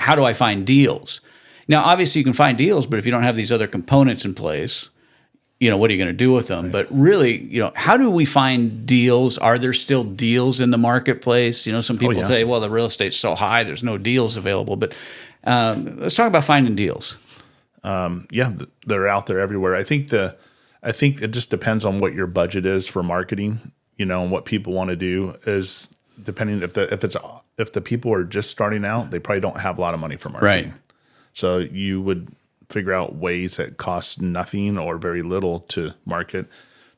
how do I find deals? Now, obviously, you can find deals, but if you don't have these other components in place, what are you going to do with them? Right. But really, how do we find deals? Are there still deals in the marketplace? Some people say, well, the real estate's so high, there's no deals available. But let's talk about finding deals. They're out there everywhere. I think it just depends on what your budget is for marketing, and what people want to do is depending if the people are just starting out, they probably don't have a lot of money for marketing. Right. So you would figure out ways that cost nothing or very little to market.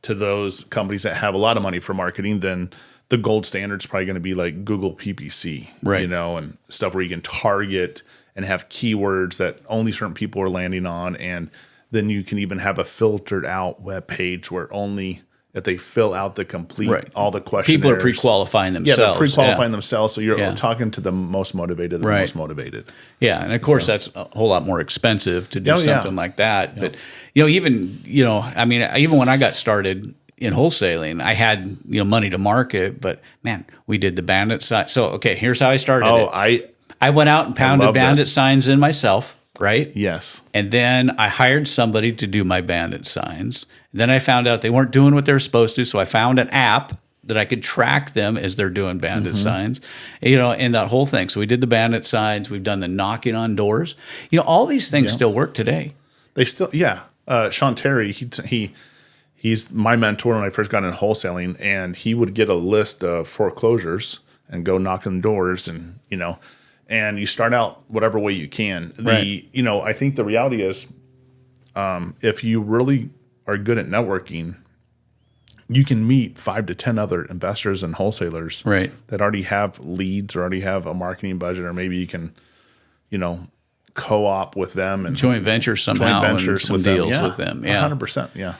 To those companies that have a lot of money for marketing, then the gold standard is probably going to be like Google PPC, right. And stuff where you can target and have keywords that only certain people are landing on. And then you can even have a filtered out web page where only if they fill out the complete, all the questionnaires. People are pre-qualifying themselves. Yeah, they're pre-qualifying themselves. So you're talking to the most motivated, most motivated. Yeah, and of course that's a whole lot more expensive to do something like that. Yeah. But even when I got started in wholesaling, I had money to market, but man, we did the bandit sign. So okay, here's how I started. I went out and pounded bandit signs in myself. Right? Yes. And then I hired somebody to do my bandit signs. Then I found out they weren't doing what they're supposed to, so I found an app that I could track them as they're doing bandit signs, and that whole thing. So we did the bandit signs. We've done the knocking on doors. All these things still work today. They still, Sean Terry, he's my mentor when I first got into wholesaling, and he would get a list of foreclosures and go knock on doors and, and you start out whatever way you can. I think the reality is, if you really are good at networking, you can meet 5 to 10 other investors and wholesalers that already have leads or already have a marketing budget, or maybe you can, co-op with them and joint venture somehow, and some deals with them. Yeah, 100%. Yeah.